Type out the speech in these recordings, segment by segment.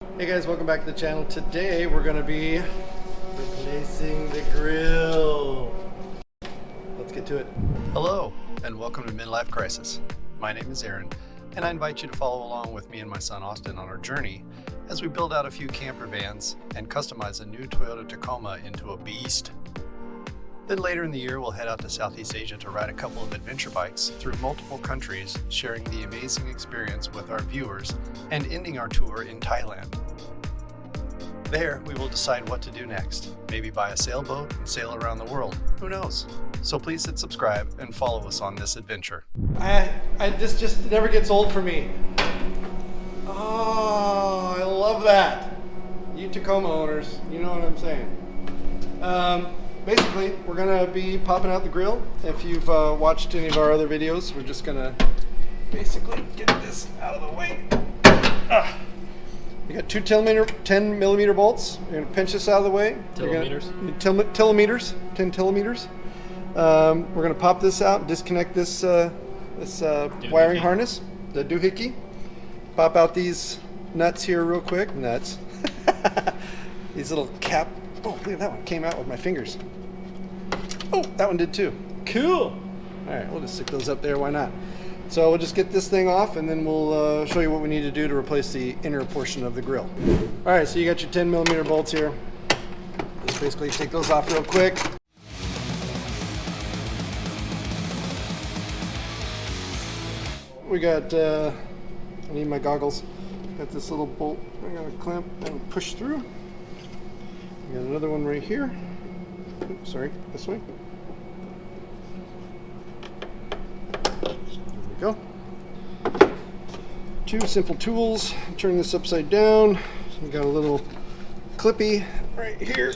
Hey guys, welcome back to the channel. Today we're going to be replacing the grill. Let's get to it. Hello and welcome to Midlife Crisis. My name is Aaron and I invite you to follow along with me and my son Austin on our journey as we build out a few camper vans and customize a new Toyota Tacoma into a beast. Then later in the year we'll head out to Southeast Asia to ride a couple of adventure bikes through multiple countries, sharing the amazing experience with our viewers and ending our tour in Thailand. There, we will decide what to do next. Maybe buy a sailboat and sail around the world. Who knows? So please hit subscribe and follow us on this adventure. This just never gets old for me. Oh, I love that. You Tacoma owners, you know what I'm saying. Basically, we're gonna be popping out the grill. If you've watched any of our other videos, we're just gonna basically get this out of the way. You got two 10 millimeter bolts. You're gonna pinch this out of the way. 10 telemeters. We're gonna pop this out, disconnect this wiring harness, the doohickey. Pop out these nuts here real quick. Nuts. These little cap. Oh, look at that one. Came out with my fingers. Oh, that one did too. Cool. All right, we'll just stick those up there. Why not? So we'll just get this thing off and then we'll show you what we need to do to replace the inner portion of the grill. All right, so you got your 10 millimeter bolts here. Just basically take those off real quick. We got, I need my goggles. Got this little bolt I'm gonna clamp and push through. We got another one right here. Oops, sorry, this way. There we go. Two simple tools. Turn this upside down. We got a little clippy right here.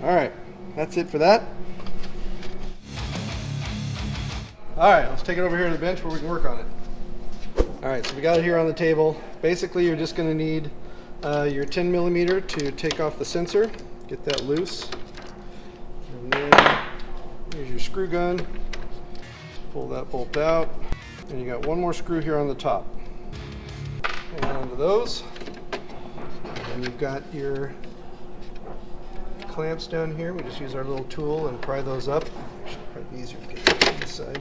All right, that's it for that. All right, let's take it over here to the bench where we can work on it. All right, so we got it here on the table. Basically, you're just going to need your 10 millimeter to take off the sensor, get that loose. And then here's your screw gun. Pull that bolt out. And you got one more screw here on the top. Hang on to those. And you've got your clamps down here. We just use our little tool and pry those up. Actually, probably easier to get to this side.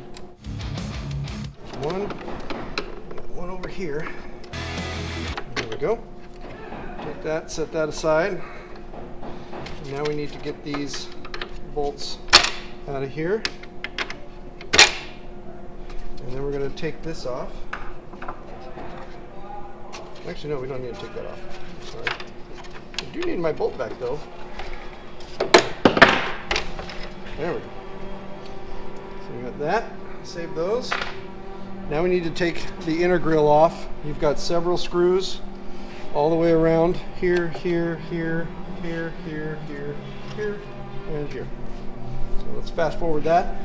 One over here. There we go. Take that, set that aside. And now we need to get these bolts out of here. And then we're going to take this off. Actually, no, we don't need to take that off. Sorry. I do need my bolt back though. There we go. So we got that. Save those. Now we need to take the inner grill off. You've got several screws all the way around here, here, here, here, here, here, here, and here. So let's fast forward that.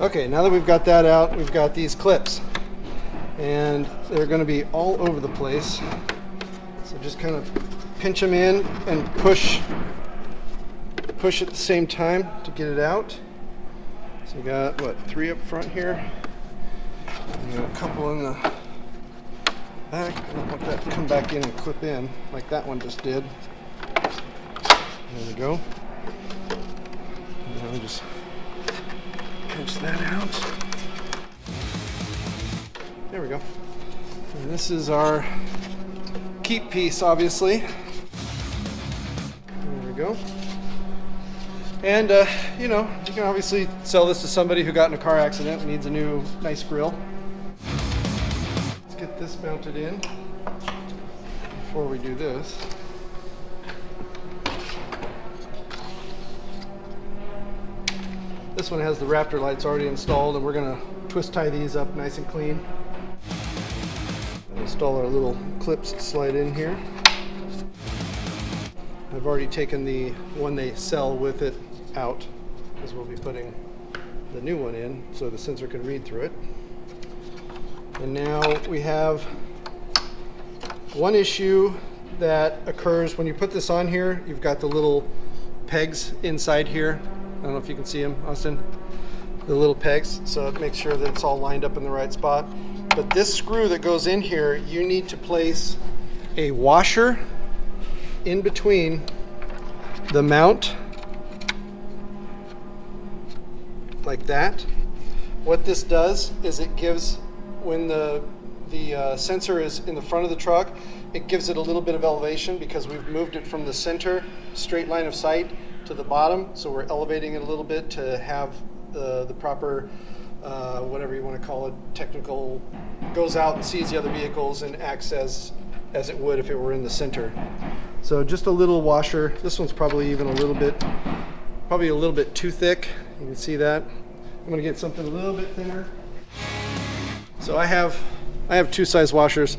Okay, now that we've got that out, we've got these clips. And they're going to be all over the place. So just kind of pinch them in and push at the same time to get it out. So we got, what, 3 up front here. And got a couple in the back. I don't want that to come back in and clip in like that one just did. There we go. And now we just pinch that out. There we go. And this is our keep piece, obviously. There we go. And, you know, you can obviously sell this to somebody who got in a car accident and needs a new, nice grill. Let's get this mounted in before we do this. This one has the Raptor lights already installed, and we're going to twist tie these up nice and clean. Install our little clips that slide in here. I've already taken the one they sell with it out, because we'll be putting the new one in so the sensor can read through it. And now we have one issue that occurs when you put this on here. You've got the little pegs inside here. I don't know if you can see them, Austin. The little pegs, so it makes sure that it's all lined up in the right spot. But this screw that goes in here, you need to place a washer in between the mount, like that. What this does is it gives, when the sensor is in the front of the truck, it gives it a little bit of elevation because we've moved it from the center straight line of sight to the bottom, so we're elevating it a little bit to have the proper, whatever you want to call it, technical, goes out and sees the other vehicles and acts as it would if it were in the center. So just a little washer. This one's probably even a little bit too thick. You can see that. I'm gonna get something a little bit thinner. So I have 2 size washers.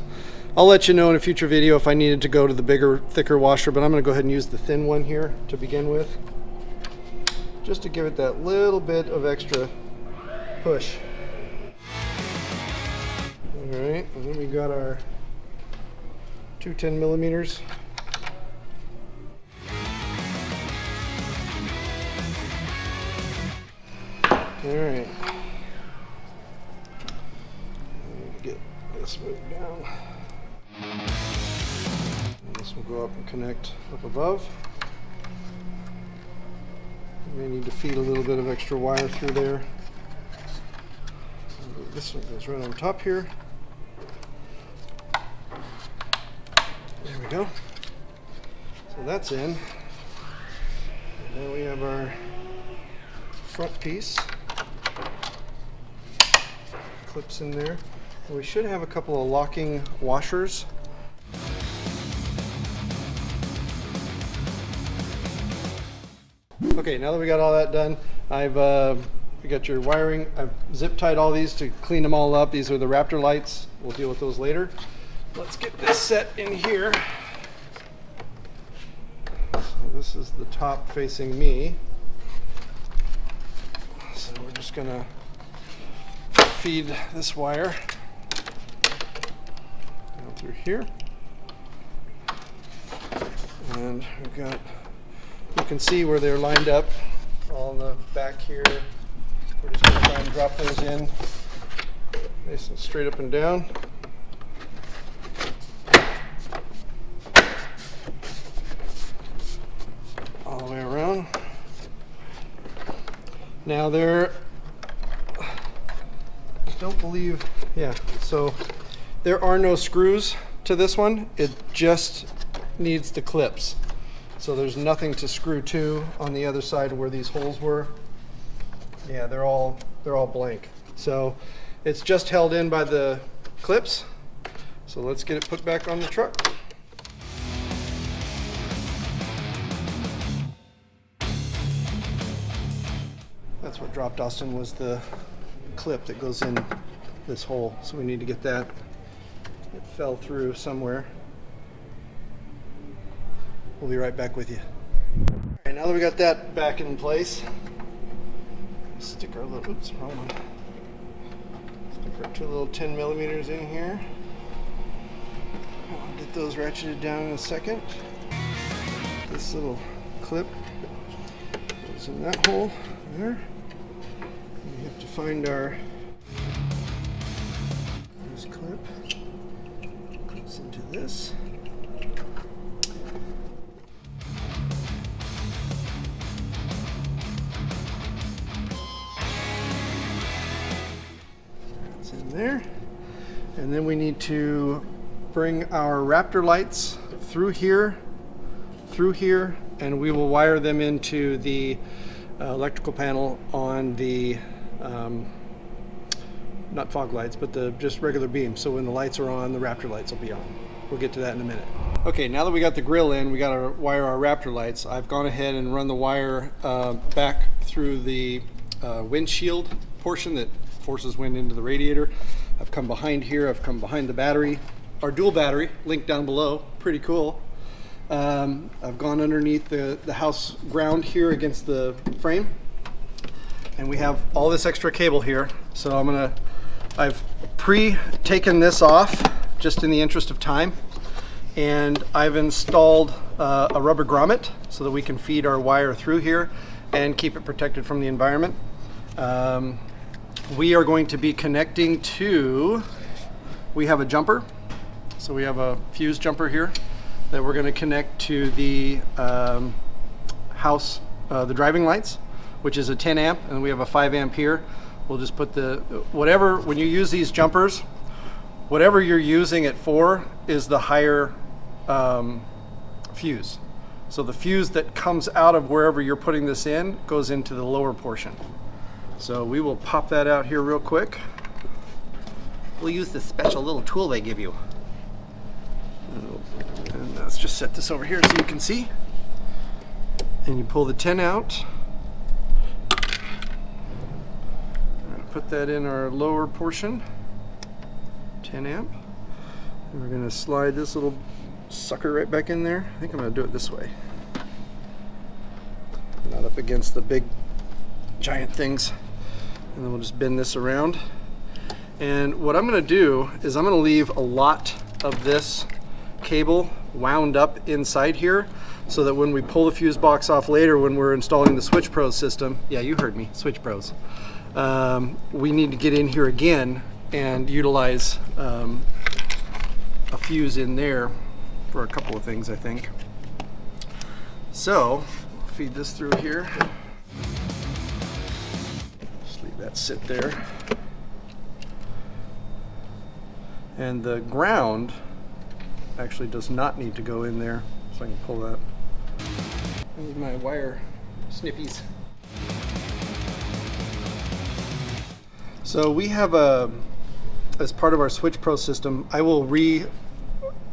I'll let you know in a future video if I needed to go to the bigger, thicker washer, but I'm gonna go ahead and use the thin one here to begin with, just to give it that little bit of extra push. All right, and then we got our 2 10mm. All right, get this moved down. And this will go up and connect up above. You may need to feed a little bit of extra wire through there. This one goes right on top here. There we go. So that's in. And then we have our front piece. Clips in there. And we should have a couple of locking washers. Okay, now that we got all that done, we got your wiring. I've zip tied all these to clean them all up. These are the Raptor lights. We'll deal with those later. Let's get this set in here. So this is the top facing me. So we're just gonna feed this wire down through here. And we've got, you can see where they're lined up all in the back here. We're just going to try and drop those in nice and straight up and down. All the way around. Now there, I don't believe, yeah, so there are no screws to this one. It just needs the clips. So there's nothing to screw to on the other side where these holes were. Yeah, they're all blank. So it's just held in by the clips. So let's get it put back on the truck. That's what dropped Austin, was the clip that goes in this hole. So we need to get that. It fell through somewhere. We'll be right back with you. All right, now that we got that back in place, stick our little, oops, wrong one. Stick our 2 little 10mm in here. I'll get those ratcheted down in a second. This little clip goes in that hole there. And we have to find our clip. Clips into this. There, and then we need to bring our Raptor lights through here, and we will wire them into the electrical panel on the not fog lights, but the just regular beam. So when the lights are on, the Raptor lights will be on. We'll get to that in a minute. Okay, now that we got the grill in, we got to wire our Raptor lights. I've gone ahead and run the wire back through the windshield portion that forces wind into the radiator. I've come behind here, I've come behind the battery, our dual battery, linked down below, pretty cool. I've gone underneath the house ground here against the frame, and we have all this extra cable here. So I've pre-taken this off just in the interest of time, and I've installed a rubber grommet so that we can feed our wire through here and keep it protected from the environment. We are going to be connecting to, we have a jumper. So we have a fuse jumper here that we're going to connect to the house, the driving lights, which is a 10 amp, and we have a 5 amp here. We'll just put the, whatever, when you use these jumpers, whatever you're using it for is the higher fuse. So the fuse that comes out of wherever you're putting this in goes into the lower portion. So we will pop that out here real quick. We'll use this special little tool they give you. And let's just set this over here so you can see. And you pull the 10 out. Put that in our lower portion, 10 amp. And we're going to slide this little sucker right back in there. I think I'm going to do it this way. Not up against the big giant things. And then we'll just bend this around. And what I'm going to do is I'm going to leave a lot of this cable wound up inside here so that when we pull the fuse box off later when we're installing the Switch Pros system, yeah, you heard me, Switch Pros, we need to get in here again and utilize a fuse in there for a couple of things, I think. So feed this through here, just leave that sit there, and the ground actually does not need to go in there, so I can pull that. I need my wire snippies. So we have as part of our Switch Pro system, I will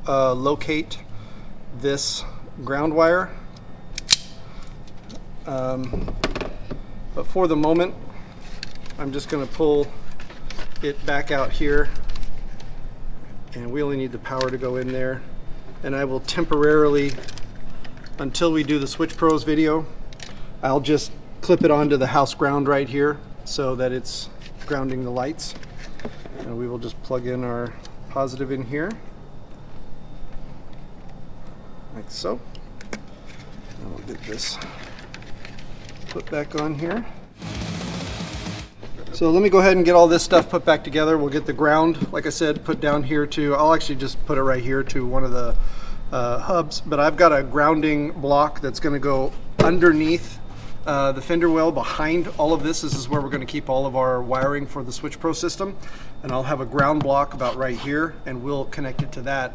locate this ground wire. But for the moment, I'm just going to pull it back out here. And we only need the power to go in there. And I will temporarily, until we do the Switch Pros video, I'll just clip it onto the house ground right here so that it's grounding the lights. And we will just plug in our positive in here, like so. And we'll get this put back on here. So let me go ahead and get all this stuff put back together. We'll get the ground, like I said, put down here to, I'll actually just put it right here to one of the hubs, but I've got a grounding block that's going to go underneath the fender well behind all of this. This is where we're going to keep all of our wiring for the Switch Pro system. And I'll have a ground block about right here, and we'll connect it to that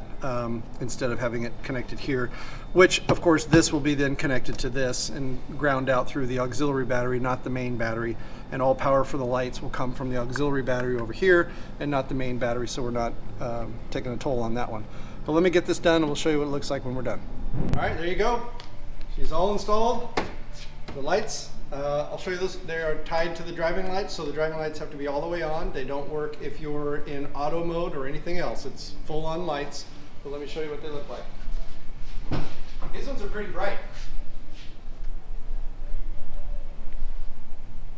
instead of having it connected here, which of course this will be then connected to this and ground out through the auxiliary battery, not the main battery. And all power for the lights will come from the auxiliary battery over here and not the main battery, so we're not taking a toll on that one. But let me get this done and we'll show you what it looks like when we're done. All right, there you go. She's all installed. The lights, I'll show you this. They are tied to the driving lights, so the driving lights have to be all the way on. They don't work if you're in auto mode or anything else. It's full on lights. But let me show you what they look like. These ones are pretty bright.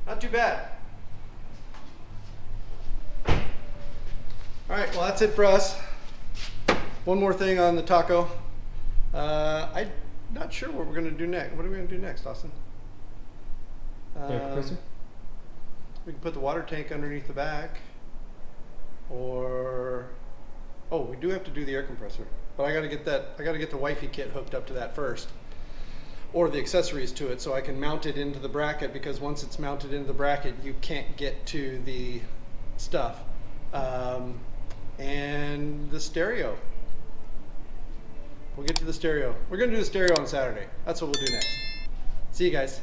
Not too bad. All right, well that's it for us. One more thing on the Taco. I'm not sure what we're going to do next. What are we going to do next, Austin? We can put the water tank underneath the back, or we do have to do the air compressor, but I got to get that. I got to get the wifey kit hooked up to that first, or the accessories to it, so I can mount it into the bracket. Because once it's mounted into the bracket, you can't get to the stuff, and the stereo. We'll get to the stereo. We're going to do the stereo on Saturday. That's what we'll do next. See you guys.